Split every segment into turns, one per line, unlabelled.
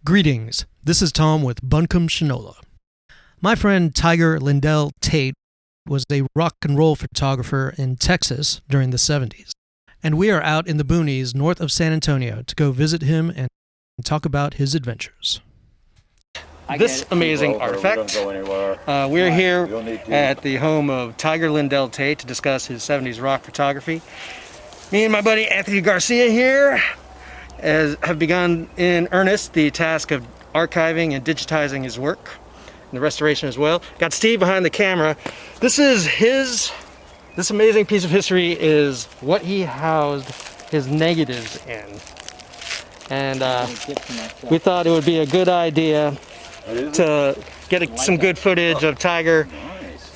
Greetings, this is Tom with Buncombe Shinola. My friend Tiger Lindell Tate was a rock and roll photographer in Texas during the 70s, and we are out in the boonies north of San Antonio to go visit him and talk about his adventures. This amazing artifact. We're here at the home of Tiger Lindell Tate to discuss his 70s rock photography. Me and my buddy Anthony Garcia here have begun in earnest the task of archiving and digitizing his work, and the restoration as well. Got Steve behind the camera. This amazing piece of history is what he housed his negatives in. And we thought it would be a good idea to get some good footage of Tiger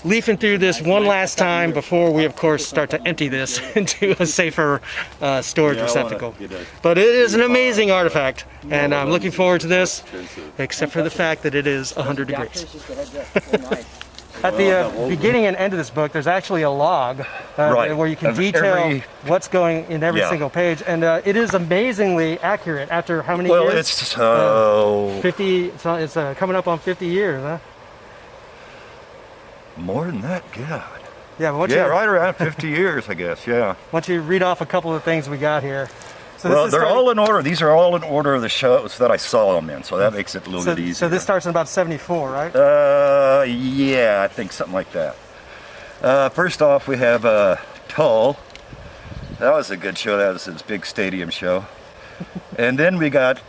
leafing through this one last time before we, of course, start to empty this into a safer storage receptacle. But it is an amazing artifact, and I'm looking forward to this, except for the fact that it is 100 degrees. At the beginning and end of this book, there's actually a log where you can detail what's going in every single page, and it is amazingly accurate after how many years?
Well, it's
50. It's coming up on 50 years, huh?
More than that, God.
Yeah, but
right around 50 years, I guess, yeah.
Why don't you read off a couple of things we got here? So
well, they're all in order. These are all in order of the shows that I saw them in, so that makes it a little bit easier.
So this starts in about 74, right?
Yeah, I think something like that. First off, we have Tull. That was a good show. That was his big stadium show. And then we got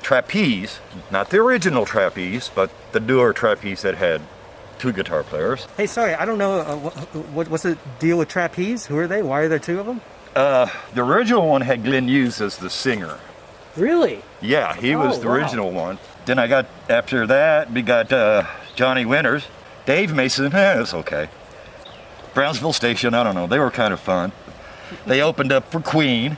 Trapeze, not the original Trapeze, but the newer Trapeze that had 2 guitar players.
Hey, sorry, I don't know, what's the deal with Trapeze? Who are they? Why are there 2 of them?
The original one had Glenn Hughes as the singer.
Really?
Yeah, he was the original one. Then after that, we got Johnny Winters. Dave Mason, it was okay. Brownsville Station, I don't know, they were kind of fun. They opened up for Queen.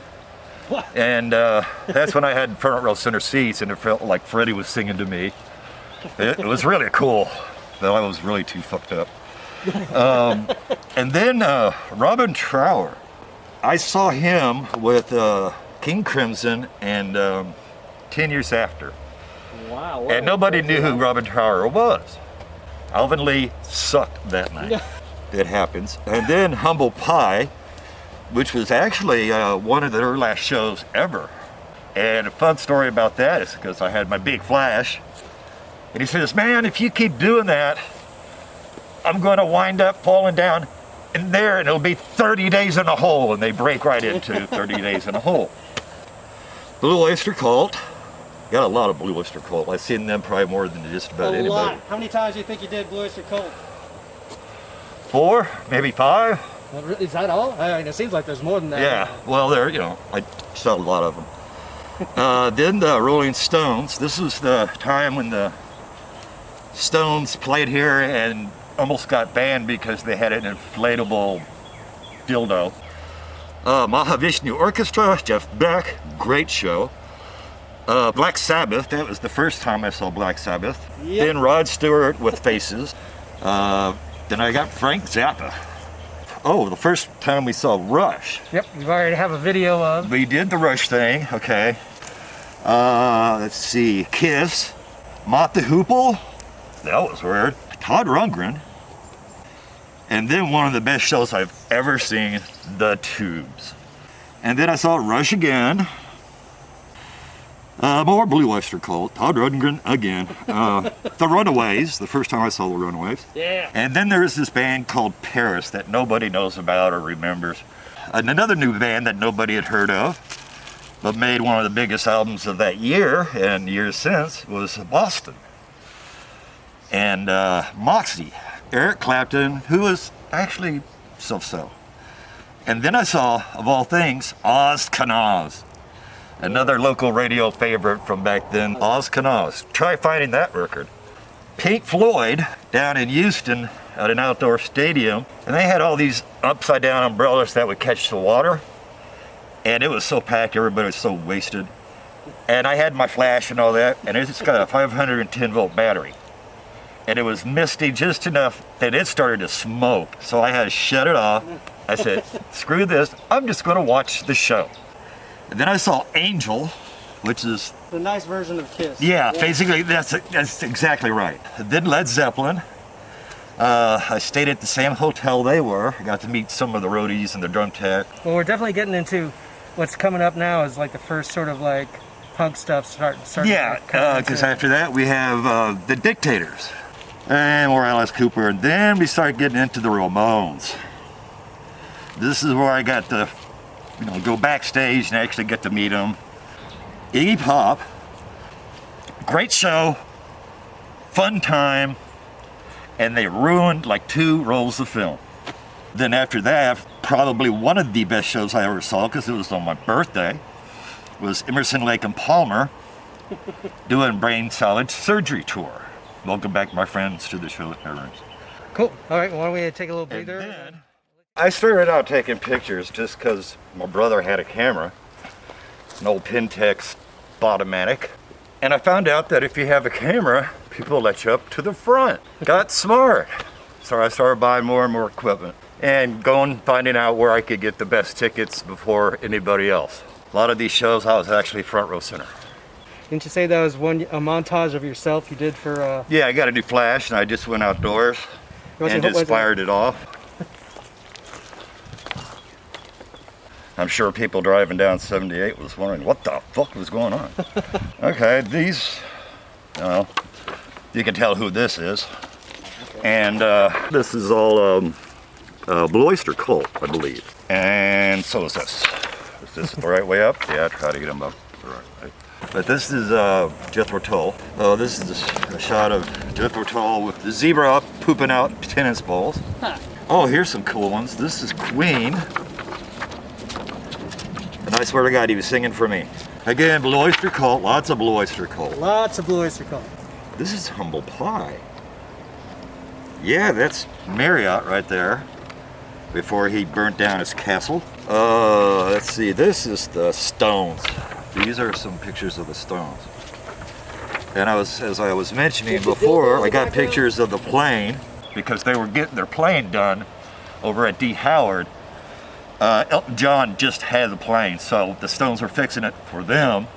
What? And that's when I had front row center seats, and it felt like Freddie was singing to me. It was really cool. Though I was really too fucked up. And then Robin Trower. I saw him with King Crimson and 10 Years After.
Wow.
And nobody knew who Robin Trower was. Alvin Lee sucked that night. It happens. And then Humble Pie, which was actually one of their last shows ever. And a fun story about that is because I had my big flash. And he says, man, if you keep doing that, I'm going to wind up falling down in there, and it'll be 30 days in a hole. And they break right into 30 days in a hole. Blue Oyster Cult. Got a lot of Blue Oyster Cult. I've seen them probably more than just about anybody. A lot.
How many times do you think you did Blue Oyster Cult?
4, maybe 5.
Is that all? I mean, it seems like there's more than that.
Yeah, well, I saw a lot of them. Then the Rolling Stones. This was the time when the Stones played here and almost got banned because they had an inflatable dildo. Mahavishnu Orchestra, Jeff Beck, great show. Black Sabbath, that was the first time I saw Black Sabbath. Yep. Then Rod Stewart with Faces. Then I got Frank Zappa. Oh, the first time we saw Rush.
Yep, we already have a video of.
We did the Rush thing, okay. Let's see, Kiss, Mott the Hoople. That was weird. Todd Rundgren. And then one of the best shows I've ever seen, The Tubes. And then I saw Rush again. More Blue Oyster Cult. Todd Rundgren again. The Runaways, the first time I saw the Runaways.
Yeah.
And then there's this band called Paris that nobody knows about or remembers. And another new band that nobody had heard of, but made one of the biggest albums of that year and years since, was Boston. And Moxie, Eric Clapton, who was actually so-so. And then I saw, of all things, Oz Kanaz, another local radio favorite from back then, Oz Kanaz. Try finding that record. Pink Floyd down in Houston at an outdoor stadium, and they had all these upside-down umbrellas that would catch the water. And it was so packed, everybody was so wasted. And I had my flash and all that, and it's got a 510 volt battery. and it was misty just enough that it started to smoke. So I had to shut it off. I said, screw this, I'm just going to watch the show. And then I saw Angel, which is
The nice version of Kiss.
yeah, basically that's exactly right. Then Led Zeppelin. I stayed at the same hotel they were. I got to meet some of the roadies and the drum tech.
Well, we're definitely getting into what's coming up now is like the first sort of like punk stuff starting.
Yeah, because after that we have the Dictators and more Alice Cooper, and then we start getting into the Ramones. This is where I got to, go backstage and actually get to meet them. Iggy Pop, great show, fun time, and they ruined like 2 rolls of film. Then after that, probably one of the best shows I ever saw, because it was on my birthday, was Emerson, Lake and Palmer doing brain salvage surgery tour. Welcome back, my friends, to the show at Everest.
Cool. All right, well, why don't we take a little breather?
And then I started out taking pictures just because my brother had a camera, an old Pentax Bottomatic, and I found out that if you have a camera, people let you up to the front. Got smart. So I started buying more and more equipment and finding out where I could get the best tickets before anybody else. A lot of these shows I was actually front row center.
Didn't you say that was a montage of yourself you did for?
Yeah, I got a new flash and I just went outdoors and just fired it off. I'm sure people driving down 78 was wondering what the fuck was going on. Okay, these, you can tell who this is. And this is all Blue Oyster Cult, I believe. And so is this. Is this the right way up? Yeah, I try to get them up the right way. But this is Jethro Tull. This is a shot of Jethro Tull with the zebra up, pooping out tennis balls. Huh. Oh, here's some cool ones. This is Queen. And I swear to God, he was singing for me. Again, Blue Oyster Cult, lots of Blue Oyster Cult.
Lots of Blue Oyster Cult.
This is Humble Pie. Yeah, that's Marriott right there, before he burnt down his castle. Let's see, this is the Stones. These are some pictures of the Stones. And as I was mentioning before, I got pictures of the plane, because they were getting their plane done over at D. Howard. Elton John just had the plane, so the Stones were fixing it for them.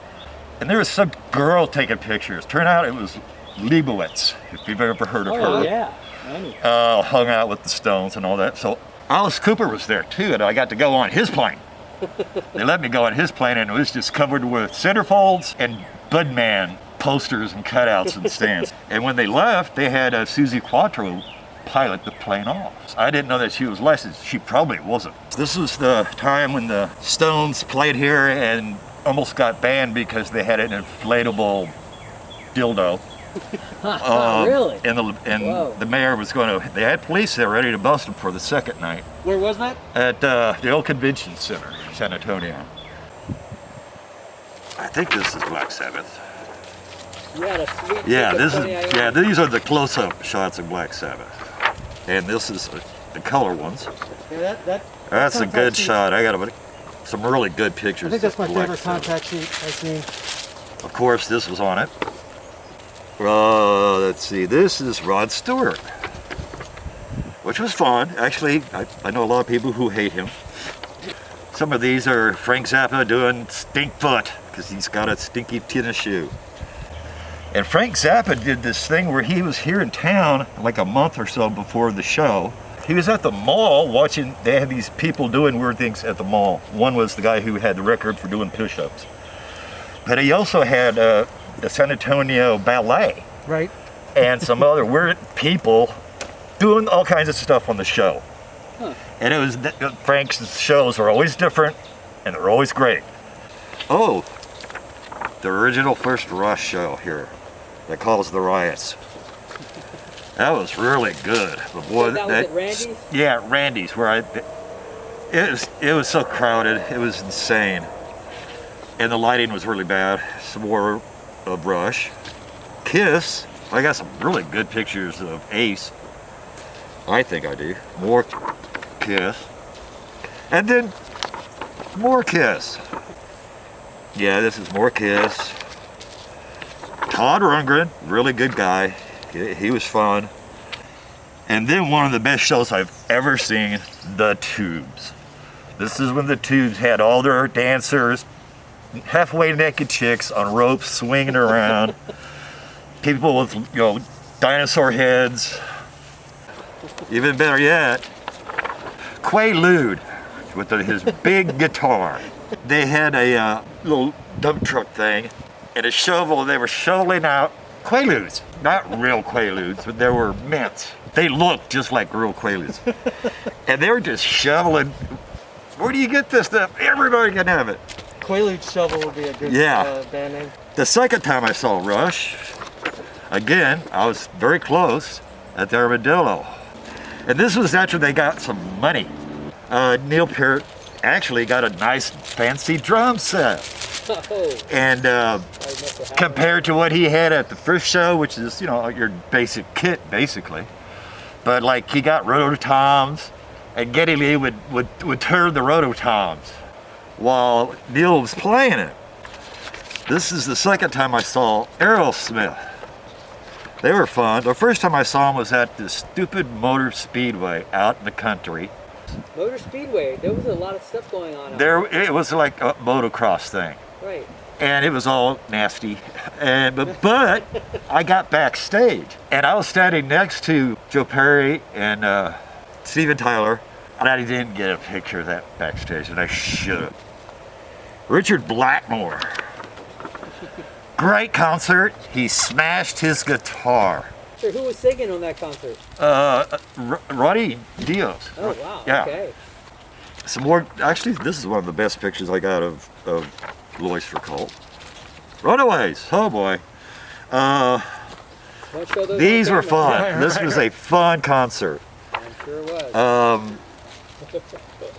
And there was some girl taking pictures. Turned out it was Leibowitz, if you've ever heard of her.
Oh, yeah.
Hung out with the Stones and all that. So Alice Cooper was there too, and I got to go on his plane. They let me go on his plane, and it was just covered with centerfolds and Budman posters and cutouts and stands. And when they left, they had Susie Quattro pilot the plane off. I didn't know that she was licensed. She probably wasn't. This was the time when the Stones played here and almost got banned because they had an inflatable dildo.
Really?
And the mayor was going to, they had police there ready to bust them for the second night.
Where was that?
At the old convention center, San Antonio. I think this is Black Sabbath.
You had a sweet
these are the close-up shots of Black Sabbath. And this is the color ones.
Yeah,
that's a good shot. I got some really good pictures.
I think that's my favorite
Sabbath.
contact sheet I've seen.
Of course, this was on it. Let's see, this is Rod Stewart, which was fun. Actually, I know a lot of people who hate him. Some of these are Frank Zappa doing Stinkfoot, because he's got a stinky tennis shoe. And Frank Zappa did this thing where he was here in town like a month or so before the show. He was at the mall watching, they had these people doing weird things at the mall. One was the guy who had the record for doing push-ups. But he also had the San Antonio Ballet.
Right.
And some other weird people doing all kinds of stuff on the show. Huh. And it was, Frank's shows are always different and they're always great. Oh, the original first Rush show here that caused the riots. That was really good. But boy,
that was at Randy's?
Yeah, at Randy's, where it was so crowded, it was insane. And the lighting was really bad. Some more of Rush. Kiss, I got some really good pictures of Ace. I think I do. More Kiss. And then more Kiss. Yeah, this is more Kiss. Todd Rundgren, really good guy. He was fun. And then one of the best shows I've ever seen, the Tubes. This is when the Tubes had all their dancers, halfway naked chicks on ropes swinging around. People with, dinosaur heads. Even better yet, Quaalude with his big guitar. They had a little dump truck thing and a shovel. They were shoveling out Quaaludes. Not real Quaaludes, but they were mints. They looked just like real Quaaludes. And they were just shoveling. Where do you get this stuff? Everybody can have it.
Quaalude Shovel would be a good band name.
The second time I saw Rush, again, I was very close at the Armadillo. And this was after they got some money. Neil Peart actually got a nice fancy drum set.
Oh,
And compared to what he had at the first show, which is, your basic kit, basically. But like he got rototoms, and Geddy Lee would turn the rototoms while Neil was playing it. This is the second time I saw Aerosmith. They were fun. The first time I saw them was at this stupid motor speedway out in the country.
Motor Speedway. There was a lot of stuff going on.
It was like a motocross thing.
Right.
And it was all nasty. But I got backstage, and I was standing next to Joe Perry and Steven Tyler, and I didn't get a picture of that backstage, and I should have. Richard Blackmore. Great concert. He smashed his guitar.
So who was singing on that concert?
Ronnie Diaz.
Oh, wow.
Yeah.
Okay.
Some more. Actually, this is one of the best pictures I got of Blue Oyster Cult. Runaways. Oh boy.
Don't show those
These
on
were
camera.
fun. This was a fun concert.
I'm sure it was.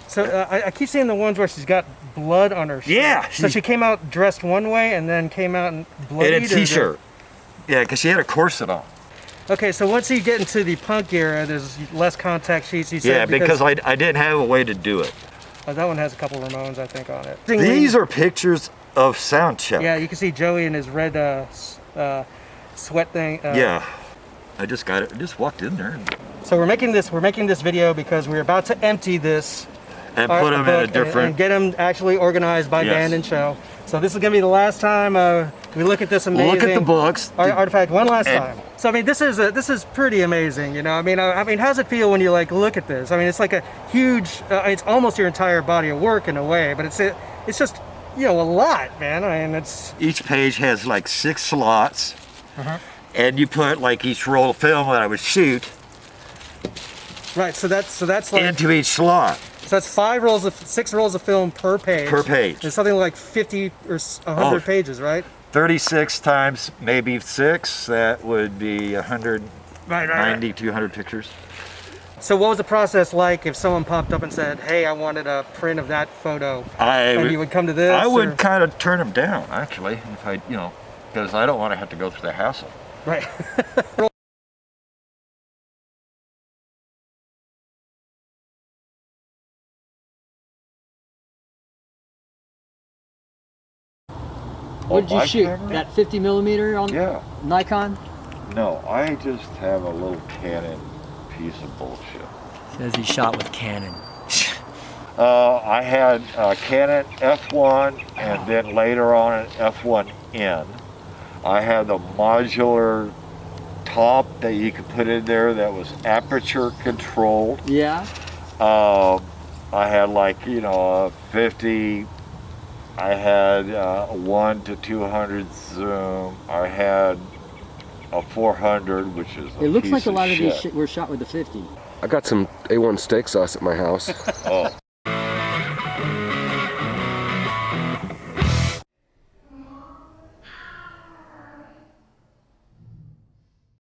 So I keep seeing the ones where she's got blood on her shirt.
Yeah.
So she came out dressed one way and then came out in bloodied?
In a t-shirt. Yeah, because she had a corset on.
Okay, so once you get into the punk era, there's less contact sheets. You said,
Yeah, because I didn't have a way to do it.
that one has a couple Ramones, I think, on it.
These are pictures of sound check.
Yeah, you can see Joey in his red sweat thing.
Yeah. I just got it. I just walked in there
So we're making this video because we're about to empty this
and put them in a
book
different.
and get them actually organized by
Yes.
band and show. So this is gonna be the last time we look at this amazing.
Look at the books.
Artifact one last
And-
time. So I mean, this is pretty amazing. I mean, how does it feel when you look at this? I mean, it's like a huge. It's almost your entire body of work in a way, but it's just a lot, man. I mean, it's.
Each page has like 6 slots, and you put like each roll of film that I would shoot
Right. So that's like.
into each slot.
So that's 6 rolls of film per page.
Per page.
It's something like 50 or 100 pages, right?
36 times maybe 6. That would be 190,
Right.
200 pictures.
So what was the process like if someone popped up and said, "Hey, I wanted a print of that photo," and you would come to this?
I would
or-
kind of turn them down, actually, if I, because I don't want to have to go through the hassle.
Right.
What did you
my
shoot?
camera?
That 50 millimeter on
Yeah.
Nikon?
No, I just have a little Canon piece of bullshit.
Says he shot with Canon.
I had a Canon F1 and then later on an F1N. I had the modular top that you could put in there that was aperture controlled.
Yeah.
I had like, a 50, I had a 1 to 200 zoom. I had a 400, which is
It looks
piece
like a lot of these
shit.
were shot with the 50.
I got some A1 steak sauce at my house.
Oh.